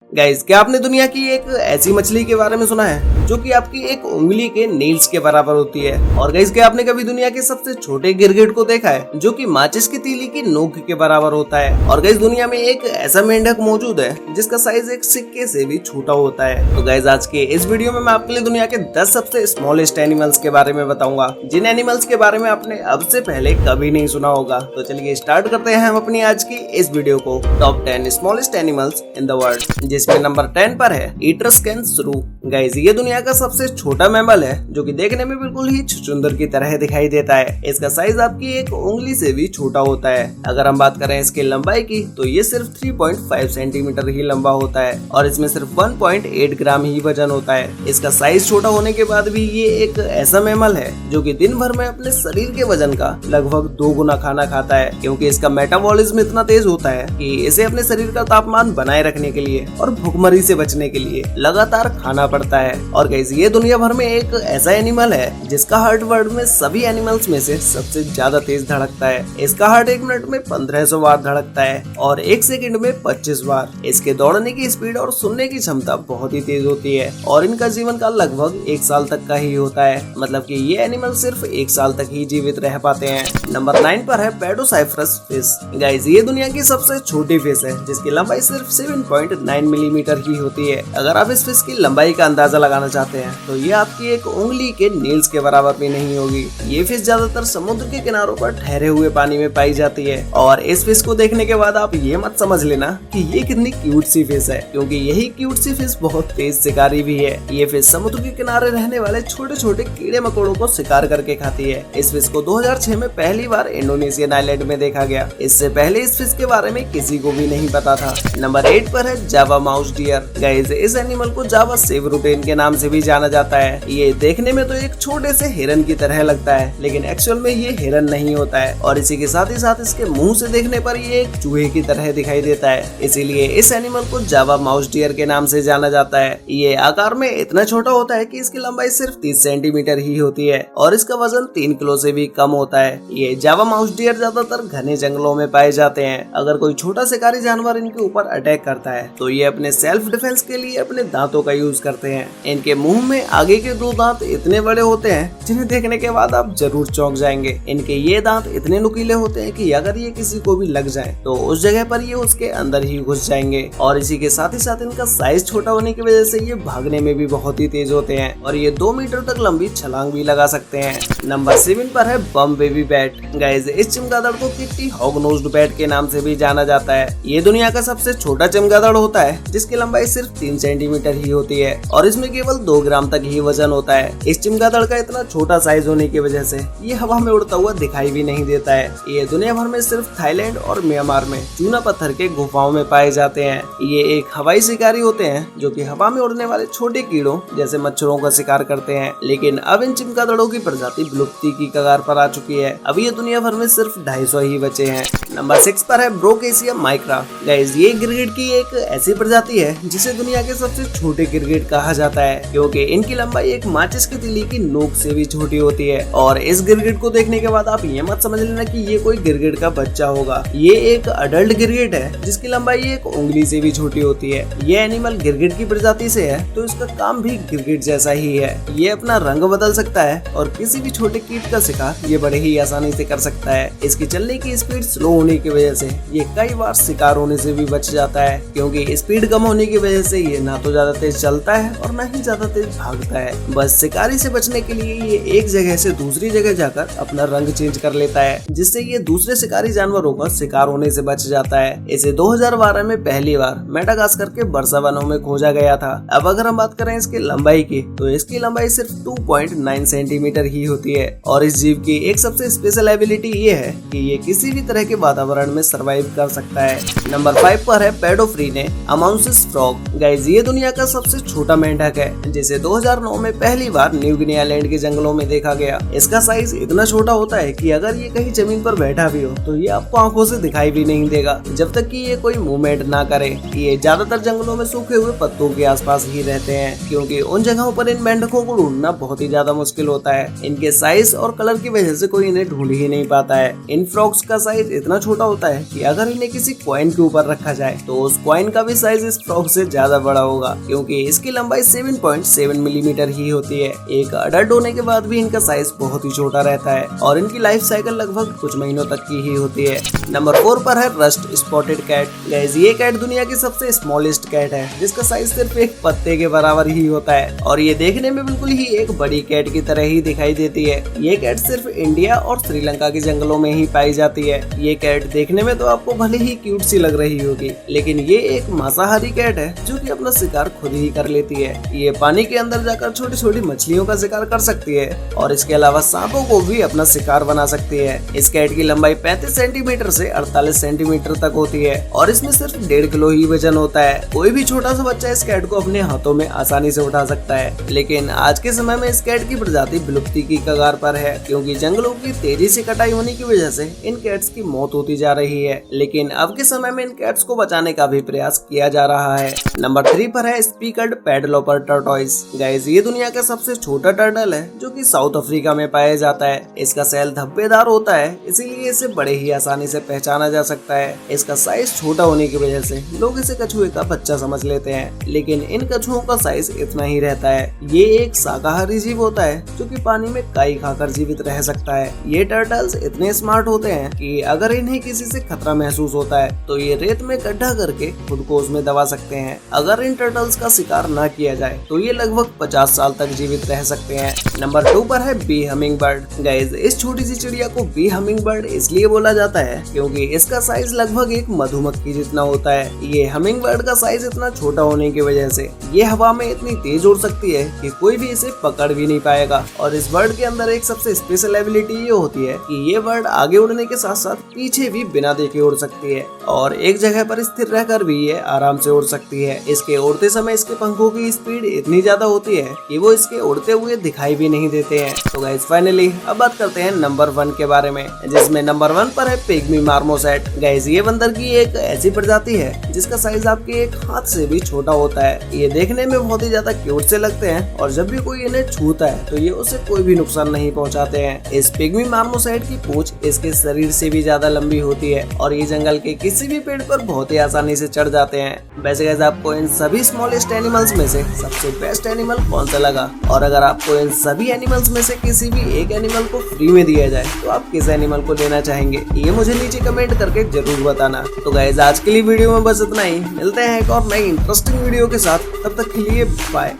Guys, क्या आपने दुनिया की एक ऐसी मछली के बारे में सुना है जो कि आपकी एक उंगली के नील्स के बराबर होती है? और गाइस, क्या आपने कभी दुनिया के सबसे छोटे गिरगिट को देखा है जो कि माचिस की तीली की नोक के बराबर होता है? और गाइस, दुनिया में एक ऐसा मेंढक मौजूद है जिसका साइज एक सिक्के से भी छोटा होता है। तो गाइस, आज के इस वीडियो में मैं आपके लिए दुनिया के 10 सबसे स्मॉलेस्ट एनिमल्स के बारे में बताऊंगा, जिन एनिमल्स के बारे में आपने अब से पहले कभी नहीं सुना होगा। तो चलिए स्टार्ट करते हैं हम अपनी आज की इस वीडियो को। Top 10 smallest animals in the world, जिसमें नंबर 10 पर है ईट्रस्कैन श्रू। गाइस, ये दुनिया का सबसे छोटा मैमल है जो कि देखने में बिल्कुल ही छुछुंदर की तरह दिखाई देता है। इसका साइज आपकी एक उंगली से भी छोटा होता है। अगर हम बात करें इसकी लंबाई की तो ये सिर्फ 3.5 सेंटीमीटर ही लंबा होता है और इसमें सिर्फ 1.8 ग्राम ही वजन होता है। इसका साइज छोटा होने के बाद भी ये एक ऐसा मैमल है जो कि दिन भर में अपने शरीर के वजन का लगभग 2 गुना खाना खाता है, क्योंकि इसका मेटाबॉलिज्म इतना तेज होता है कि इसे अपने शरीर का तापमान बनाए रखने के लिए और भूखमरी से बचने के लिए लगातार खाना पड़ता है। और गाइस, ये दुनिया भर में एक ऐसा एनिमल है जिसका हार्ट वर्ल्ड में सभी एनिमल्स में से सबसे ज्यादा तेज धड़कता है। इसका हार्ट 1 मिनट में 1500 बार धड़कता है और 1 सेकंड में 25 बार। इसके दौड़ने की स्पीड और सुनने की क्षमता बहुत ही तेज होती है और इनका जीवन काल लगभग 1 साल तक का ही होता है। मतलब कि ये एनिमल सिर्फ 1 साल तक ही जीवित रह पाते हैं। नंबर 9 पर है पेडोसाइप्रस फिश। गाइस, ये दुनिया की सबसे छोटी फिश है जिसकी लंबाई सिर्फ 7.9 मिलीमीटर ही होती है। अगर आप इस फिश की लंबाई का अंदाजा लगाना चाहते हैं तो ये आपकी एक उंगली के नील्स के बराबर भी नहीं होगी। ये फिश ज्यादातर समुद्र के किनारों पर ठहरे हुए पानी में पाई जाती है और इस फिश को देखने के बाद आप ये मत समझ लेना कि ये कितनी क्यूट सी फिश है, क्योंकि यही क्यूट सी फिश बहुत तेज शिकारी भी है। ये फिश समुद्र के किनारे रहने वाले छोटे छोटे कीड़े मकोड़ों को शिकार करके खाती है। इस फिश को 2006 में पहली बार इंडोनेशियन आइलैंड में देखा गया। इससे पहले इस फिश के बारे में किसी को भी नहीं पता था। नंबर 8 पर है जावा माउस डियर। गाइस, इस एनिमल को जावा सेवरुटेन के नाम से भी जाना जाता है। ये देखने में तो एक छोटे से हिरन की तरह लगता है, लेकिन एक्चुअल में ये हिरन नहीं होता है और इसी के साथ ही साथ इसके मुंह से देखने पर ये एक चूहे की तरह दिखाई देता है। इसीलिए इस एनिमल को जावा माउस डियर के नाम से जाना जाता है। ये आकार में इतना छोटा होता है कि इसकी लंबाई सिर्फ 30 सेंटीमीटर ही होती है और इसका वजन 3 किलो से भी कम होता है। ये जावा माउस डियर ज्यादातर घने जंगलों में पाए जाते हैं। अगर कोई छोटा शिकारी जानवर इनके ऊपर अटैक करता है तो ये अपने सेल्फ डिफेंस के लिए अपने दांतों का यूज करते हैं। इनके मुंह में आगे के 2 दांत इतने बड़े होते हैं जिन्हें देखने के बाद आप जरूर चौंक जाएंगे। इनके ये दांत इतने नुकीले होते हैं कि अगर ये किसी को भी लग जाए तो उस जगह पर ये उसके अंदर ही घुस जाएंगे। और इसी के साथ ही साथ इनका साइज छोटा होने की वजह से ये भागने में भी बहुत ही तेज होते हैं और ये 2 मीटर तक लंबी छलांग भी लगा सकते हैं। नंबर 7 पर है बम बेबी बैट। गाइस, इस चमगादड़ को किट्टी हॉग नोज्ड बैट के नाम से भी जाना जाता है। ये दुनिया का सबसे छोटा चमगादड़ होता है जिसकी लंबाई सिर्फ 3 सेंटीमीटर ही होती है और इसमें केवल 2 ग्राम तक ही वजन होता है। इस चमगादड़ का इतना छोटा साइज होने की वजह से ये हवा में उड़ता हुआ दिखाई भी नहीं देता है। ये दुनिया भर में सिर्फ थाईलैंड और म्यांमार में चूना पत्थर के गुफाओं में पाए जाते हैं। ये एक हवाई शिकारी होते हैं जो कि हवा में उड़ने वाले छोटे कीड़ों जैसे मच्छरों का शिकार करते हैं, लेकिन अब इन चमगादड़ों की प्रजाति विलुप्ति की कगार पर आ चुकी है। अब ये दुनिया भर में सिर्फ 250 ही बचे हैं। नंबर 6 पर है ब्रोकेसिया माइक्रा। गाइस, ये गिरगिट की एक ऐसी प्रजाति है जिसे दुनिया के सबसे छोटे गिरगिट कहा जाता है, क्योंकि इनकी लंबाई एक माचिस की तीली की नोक से भी छोटी होती है। और इस गिरगिट को देखने के बाद आप ये मत समझ लेना कि ये कोई गिरगिट का बच्चा होगा। ये एक अडल्ट गिरगिट है जिसकी लंबाई एक उंगली से भी छोटी होती है। ये एनिमल गिरगिट की प्रजाति से है तो इसका काम भी गिरगिट जैसा ही है। ये अपना रंग बदल सकता है और किसी भी छोटे कीट का शिकार ये बड़े ही आसानी से कर सकता है। इसकी चलने की स्पीड स्लो होने की वजह से ये कई बार शिकार होने से भी बच जाता है, क्योंकि स्पीड कम होने की वजह से ये ना तो ज्यादा तेज चलता है और ना ही ज्यादा तेज भागता है। बस शिकारी से बचने के लिए ये एक जगह से दूसरी जगह जाकर अपना रंग चेंज कर लेता है, जिससे ये दूसरे शिकारी जानवरों का शिकार होने से बच जाता है। इसे 2012 में पहली बार मेडागास्कर के बरसा वनों में खोजा गया था। अब अगर हम बात करें इसकी लंबाई की तो इसकी लंबाई सिर्फ 2.9 सेंटीमीटर ही होती है और इस जीव की एक सबसे स्पेशल एबिलिटी ये है कि ये किसी भी तरह के वातावरण में सरवाइव कर सकता है। नंबर 5 पर है पेडोफ्रीने अमाउंसिस फ्रॉग। गाइस, ये दुनिया का सबसे छोटा मेंढक है, जिसे 2009 में पहली बार न्यू गिनी आइलैंड के जंगलों में देखा गया। इसका साइज इतना छोटा होता है कि अगर ये कहीं जमीन पर बैठा भी हो तो ये आपको आंखों से दिखाई भी नहीं देगा जब तक कि ये कोई मूवमेंट ना करे। ये ज्यादातर जंगलों में सूखे हुए पत्तों के आसपास ही रहते हैं, क्योंकि उन जगहों पर इन मेंढकों को ढूंढना बहुत ही ज्यादा मुश्किल होता है। इनके साइज और कलर की वजह से कोई इन्हें ढूंढ ही नहीं पाता है। इन फ्रॉग्स का साइज इतना छोटा होता है कि अगर इन्हें किसी कॉइन के ऊपर रखा जाए तो उस कॉइन का भी साइज इस फ्रॉग से ज्यादा बड़ा होगा, क्योंकि इसकी लंबाई 7.7 मिलीमीटर ही होती है। एक अडल्ट होने के बाद भी इनका साइज बहुत ही छोटा रहता है और इनकी लाइफ साइकिल लगभग कुछ महीनों तक की ही होती है। नंबर 4 पर है रस्ट स्पॉटेड कैट। गाइस, ये कैट दुनिया की सबसे स्मॉलेस्ट कैट है, जिसका साइज सिर्फ एक पत्ते के बराबर ही होता है और ये देखने में बिल्कुल ही एक बड़ी कैट की तरह ही दिखाई देती है। ये कैट सिर्फ इंडिया और श्रीलंका के जंगलों में ही पाई जाती है। ये कैट देखने में तो आपको भले ही क्यूट सी लग रही होगी, लेकिन ये एक मांसाहारी कैट है जो कि अपना शिकार खुद ही कर लेती है। ये पानी के अंदर जाकर छोटी छोटी मछलियों का शिकार कर सकती है और इसके अलावा सांपों को भी अपना शिकार बना सकती है। इस कैट की लंबाई 35 सेंटीमीटर से 48 सेंटीमीटर तक होती है और इसमें सिर्फ 1.5 किलो ही वजन होता है। कोई भी छोटा सा बच्चा इस कैट को अपने हाथों में आसानी से उठा सकता है, लेकिन आज के समय में इस कैट की प्रजाति विलुप्ति की कगार पर है, क्योंकि जंगलों की तेजी से कटाई होने की वजह से इन कैट्स की मौत होती जा रही है। लेकिन अब के समय में इन कैट्स को बचाने का भी प्रयास किया जा रहा है। नंबर 3 पर है स्पीकल्ड पैडलोपर टर्टोइस। गाइस, ये दुनिया का सबसे छोटा टर्टल है जो कि साउथ अफ्रीका में पाया जाता है। इसका सेल धब्बेदार होता है, इसीलिए इसे बड़े ही आसानी से पहचाना जा सकता है। इसका साइज छोटा होने की वजह से लोग इसे कछुए का बच्चा समझ लेते हैं, लेकिन इन कछुओं का साइज इतना ही रहता है। ये एक शाकाहारी जीव होता है जो कि पानी में काई खाकर जीवित रह सकता है। ये टर्टल्स इतने स्मार्ट होते हैं कि अगर इन्हें किसी से खतरा महसूस होता है तो ये रेत में गड्ढा करके खुद को उसमें दबा सकते हैं। अगर इन टर्टल्स का शिकार न किया जाए तो ये लगभग 50 साल तक जीवित रह सकते हैं। नंबर 2 पर है बी हमिंग बर्ड। गाइस, इस छोटी सी चिड़िया को बी हमिंग बर्ड इसलिए बोला जाता है क्योंकि इसका साइज लगभग एक मधुमक्खी जितना होता है। ये हमिंग बर्ड का साइज इतना छोटा होने की वजह से ये हवा में इतनी तेज उड़ सकती है कि कोई भी इसे पकड़ भी नहीं पाएगा। और इस बर्ड के अंदर एक सबसे स्पेशल एबिलिटी ये होती है कि ये बर्ड आगे उड़ने के साथ साथ पीछे भी बिना देखे उड़ सकती है और एक जगह पर स्थिर रहकर भी ये आराम से उड़ सकती है। इसके उड़ते समय इसके पंखों की स्पीड इतनी ज्यादा होती है कि वो इसके उड़ते हुए दिखाई भी नहीं देते हैं। तो गाइस, फाइनली अब बात करते हैं नंबर 1 के बारे में, जिसमें नंबर 1 पर है पिग्मी मार्मोसेट। गाइस, ये बंदर की एक ऐसी प्रजाति है जिसका साइज आपके एक हाथ से भी छोटा होता है। ये देखने में बहुत ही ज्यादा क्यूट से लगते हैं और जब भी कोई इन्हें छूता है तो ये उसे कोई भी नुकसान नहीं पहुंचाते हैं। इस पिग्मी मार्मोसेट की पूंछ इसके शरीर से भी ज्यादा लंबी होती है और ये जंगल के किसी भी पेड़ पर बहुत ही आसानी से चढ़ जाते हैं। वैसे गाइस, आपको इन सभी स्मॉलेस्ट एनिमल्स में से सबसे बेस्ट एनिमल कौन सा लगा? और अगर आपको इन सभी एनिमल्स में से किसी भी एक एनिमल को फ्री में दिया जाए तो आप किस एनिमल को लेना चाहेंगे? ये मुझे नीचे कमेंट करके जरूर बताना। तो गाइस, आज के लिए वीडियो में बस इतना ही। मिलते हैं एक और नई इंटरेस्टिंग वीडियो के साथ, तब तक के लिए बाय।